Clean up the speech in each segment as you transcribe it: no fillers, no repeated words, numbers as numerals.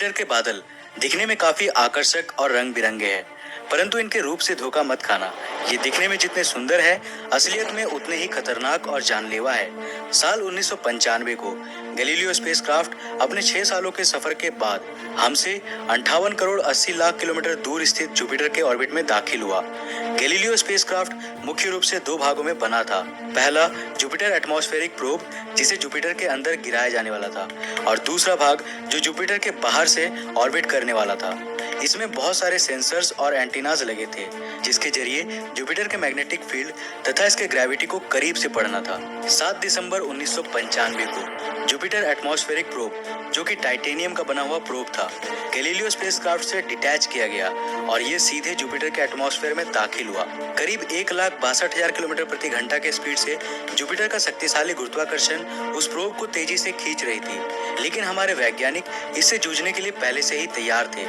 Jupiter के बादल दिखने में काफी आकर्षक और रंग बिरंगे हैं, परंतु इनके रूप से धोखा मत खाना। ये दिखने में जितने सुंदर है, असलियत में उतने ही खतरनाक और जानलेवा है। साल 1995 को गैलीलियो स्पेसक्राफ्ट अपने 6 सालों के सफर के बाद हमसे 58 करोड़ 80 लाख किलोमीटर दूर स्थित जुपिटर के ऑर्बिट में दाखिल हुआ। गैलीलियो स्पेसक्राफ्ट मुख्य रूप से 2 भागों में बना था। पहला जुपिटर एटमॉस्फेरिक प्रोब, जिसे जुपिटर के अंदर गिराया जाने वाला था, और दूसरा भाग जो जुपिटर के बाहर से ऑर्बिट करने वाला था। इसमें बहुत सारे सेंसर्स और एंटीनाज लगे थे, जिसके जरिए जुपिटर के मैग्नेटिक फील्ड तथा इसके ग्रेविटी को करीब से पढ़ना था। 7 दिसंबर 1995 को जुपिटर एटमॉस्फेरिक प्रोब, जो कि टाइटेनियम का बना हुआ प्रोब था, गैलीलियो स्पेसक्राफ्ट से डिटैच किया गया और ये सीधे जुपिटर के एटमॉस्फेयर में दाखिल हुआ। करीब 1,62,000 किलोमीटर प्रति घंटा के स्पीड से जुपिटर का शक्तिशाली गुरुत्वाकर्षण उस प्रोब को तेजी से खींच रही थी, लेकिन हमारे वैज्ञानिक इससे जूझने के लिए पहले से ही तैयार थे।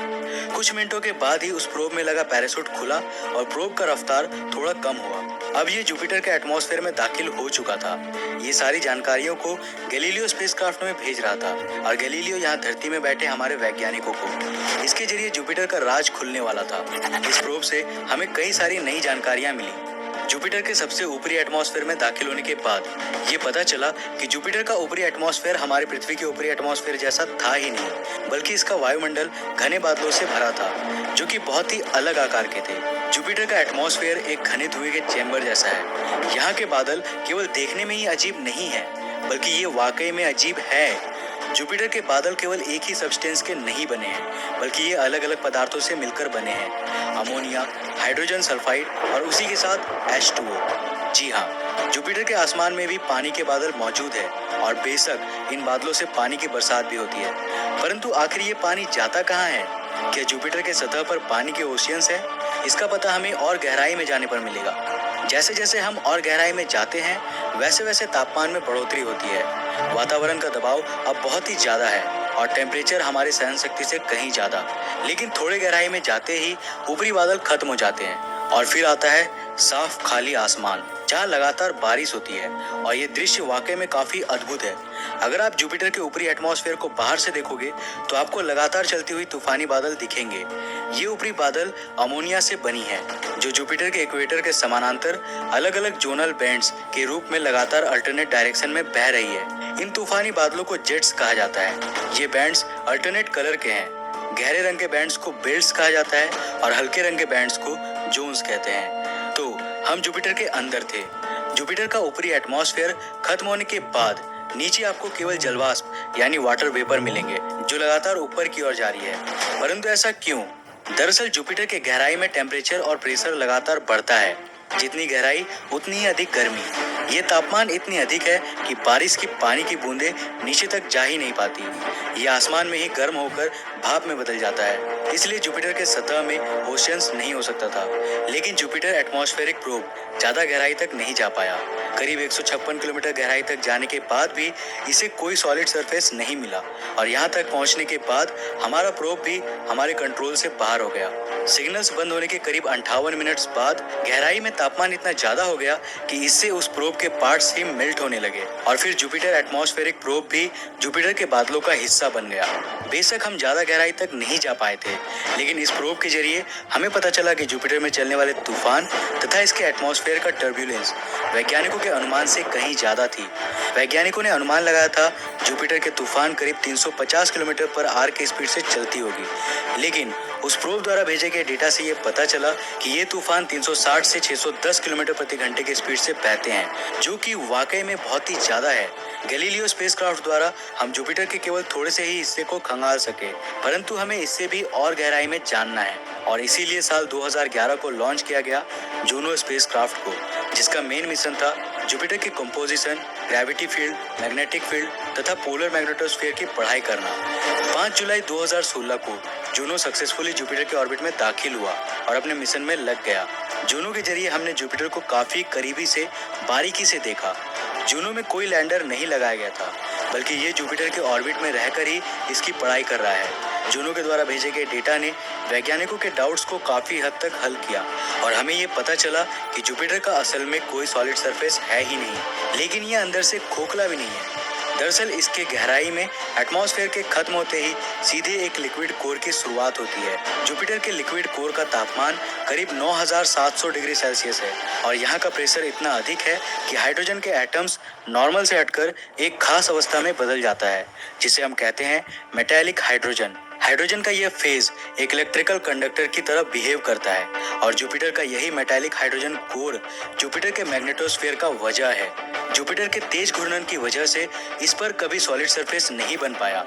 कुछ मिनटों के बाद ही उस प्रोब में लगा पैराशूट खुला और प्रोब का रफ्तार थोड़ा कम हुआ। अब ये जुपिटर के एटमॉस्फेयर में दाखिल हो चुका था। ये सारी जानकारियों को गैलीलियो स्पेसक्राफ्ट में भेज रहा था और गैलीलियो यहाँ धरती में बैठे हमारे वैज्ञानिकों को इसके जरिए जुपिटर का राज खुलने वाला था। इस प्रोब से हमें कई सारी नई जानकारियां मिली। जुपिटर के सबसे ऊपरी एटमॉस्फेयर में दाखिल होने के बाद ये पता चला कि जुपिटर का ऊपरी एटमॉस्फेयर हमारे पृथ्वी के ऊपरी एटमॉस्फेयर जैसा था ही नहीं, बल्कि इसका वायुमंडल घने बादलों से भरा था, जो कि बहुत ही अलग आकार के थे। जुपिटर का एटमॉस्फेयर एक घने धुएं के चैम्बर जैसा है। यहाँ के बादल केवल देखने में ही अजीब नहीं है, बल्कि ये वाकई में अजीब है। जुपिटर के बादल केवल एक ही सब्सटेंस के नहीं बने हैं, बल्कि ये अलग अलग पदार्थों से मिलकर बने हैं। अमोनिया, हाइड्रोजन सल्फाइड और उसी के साथ H2O। जी हाँ, जुपिटर के आसमान में भी पानी के बादल मौजूद है और बेशक इन बादलों से पानी की बरसात भी होती है, परंतु आखिर ये पानी जाता कहाँ है? क्या जुपिटर के सतह पर पानी के ओशियंस है? इसका पता हमें और गहराई में जाने पर मिलेगा। जैसे जैसे हम और गहराई में जाते हैं, वैसे वैसे तापमान में बढ़ोतरी होती है। वातावरण का दबाव अब बहुत ही ज्यादा है और टेम्परेचर हमारी सहन शक्ति से कहीं ज्यादा। लेकिन थोड़े गहराई में जाते ही ऊपरी बादल खत्म हो जाते हैं और फिर आता है साफ खाली आसमान, जहाँ लगातार बारिश होती है, और ये दृश्य वाकई में काफी अद्भुत है। अगर आप जुपिटर के ऊपरी एटमॉस्फेयर को बाहर से देखोगे तो आपको लगातार चलती हुई तूफानी बादल दिखेंगे। ये ऊपरी बादल अमोनिया से बनी है, जो जुपिटर के इक्वेटर के समानांतर अलग अलग जोनल बैंड्स के रूप में लगातार अल्टरनेट डायरेक्शन में बह रही है। इन तूफानी बादलों को जेट्स कहा जाता है। ये बैंड्स अल्टरनेट कलर के हैं। गहरे रंग के बैंड्स को बेल्ट्स कहा जाता है और हल्के रंग के बैंड्स को जोन्स कहते हैं। तो हम जुपिटर के अंदर थे। जुपिटर का ऊपरी एटमॉस्फेयर खत्म होने के बाद नीचे आपको केवल जलवाष्प यानी वाटर वेपर मिलेंगे, जो लगातार ऊपर की ओर जा रही है। परंतु ऐसा क्यों? दरअसल जुपिटर के गहराई में टेम्परेचर और प्रेशर लगातार बढ़ता है। जितनी गहराई उतनी ही अधिक गर्मी। ये तापमान इतनी अधिक है कि बारिश की पानी की बूंदें नीचे तक जा ही नहीं पाती। ये आसमान में ही गर्म होकर भाप में बदल जाता है। इसलिए जुपिटर के सतह में ओशियंस नहीं हो सकता था। लेकिन जुपिटर एटमॉस्फेरिक प्रोब ज्यादा गहराई तक नहीं जा पाया। करीब 156 किलोमीटर गहराई तक जाने के बाद भी इसे कोई सॉलिड सरफेस नहीं मिला, और यहाँ तक पहुँचने के बाद हमारा प्रोब भी हमारे कंट्रोल से बाहर हो गया। सिग्नल्स बंद होने के करीब 58 मिनट्स बाद गहराई में तापमान इतना ज्यादा हो गया कि इससे उस प्रोब के पार्ट्स ही मेल्ट होने लगे, और फिर जुपिटर एटमॉस्फेरिक प्रोब भी जुपिटर के बादलों का हिस्सा बन गया। बेशक हम ज्यादा गहराई तक नहीं जा पाए थे, लेकिन इस प्रोब के जरिए हमें पता चला कि जुपिटर में चलने वाले तूफान तथा इसके एटमॉस्फेयर का टर्ब्यूलेंस वैज्ञानिकों के अनुमान से कहीं ज्यादा थी। वैज्ञानिकों ने अनुमान लगाया था जुपिटर के तूफान करीब 350 किलोमीटर पर आवर की स्पीड से चलती होगी, लेकिन उस प्रोब द्वारा भेजे गए डेटा से ये पता चला कि ये तूफान 360 से 610 किलोमीटर प्रति घंटे की स्पीड से बहते हैं, जो कि वाकई में बहुत ही ज्यादा है। गैलीलियो स्पेसक्राफ्ट द्वारा हम जुपिटर के केवल थोड़े से ही हिस्से को खंगाल सके, परंतु हमें इससे भी और गहराई में जानना है, और इसीलिए साल 2011 को लॉन्च किया गया जूनो स्पेसक्राफ्ट को, जिसका मेन मिशन था जुपिटर की composition, gravity field, magnetic field तथा पोलर मैग्नेटोस्फीयर की पढ़ाई करना। 5 जुलाई 2016 को जूनो सक्सेसफुली जुपिटर के ऑर्बिट में दाखिल हुआ और अपने मिशन में लग गया। जूनो के जरिए हमने जुपिटर को काफी करीबी से बारीकी से देखा। जूनो में कोई लैंडर नहीं लगाया गया था, बल्कि ये जुपिटर के ऑर्बिट में रहकर ही इसकी पढ़ाई कर रहा है। जूनो के द्वारा भेजे गए डेटा ने वैज्ञानिकों के डाउट्स को काफी हद तक हल किया, और हमें ये पता चला कि जुपिटर का असल में कोई सॉलिड सरफेस है ही नहीं, लेकिन ये अंदर से खोखला भी नहीं है। दरअसल इसके गहराई में एटमॉस्फेयर के खत्म होते ही सीधे एक लिक्विड कोर की शुरुआत होती है। जुपिटर के लिक्विड कोर का तापमान करीब 9700 डिग्री सेल्सियस है और यहाँ का प्रेशर इतना अधिक है कि हाइड्रोजन के एटम्स नॉर्मल से हटकर एक खास अवस्था में बदल जाता है, जिसे हम कहते हैं मेटालिक हाइड्रोजन। हाइड्रोजन का यह फेज एक इलेक्ट्रिकल कंडक्टर की तरह बिहेव करता है और जुपिटर का यही मेटालिक हाइड्रोजन कोर जुपिटर के मैग्नेटोस्फीयर का वजह है। जुपिटर के तेज घूर्णन की वजह से इस पर कभी सॉलिड सरफेस नहीं बन पाया,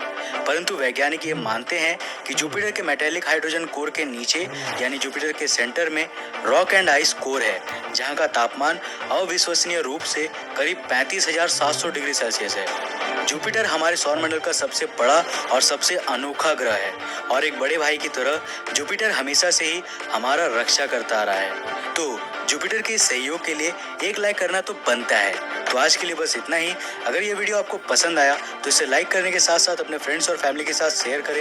परंतु वैज्ञानिक ये मानते हैं कि जुपिटर के मेटालिक हाइड्रोजन कोर के नीचे यानी जुपिटर के सेंटर में रॉक एंड आइस कोर है, जहां का तापमान अविश्वसनीय रूप से करीब 35,700 डिग्री सेल्सियस है। जुपिटर हमारे सौरमंडल का सबसे बड़ा और सबसे अनोखा ग्रह है और एक बड़े भाई की तरह जुपिटर हमेशा से ही हमारा रक्षा करता आ रहा है। तो जुपिटर के सहयोग के लिए एक लाइक करना तो बनता है। तो आज के लिए बस इतना ही। अगर ये वीडियो आपको पसंद आया तो इसे लाइक करने के साथ साथ अपने फ्रेंड्स और फैमिली के साथ शेयर करें।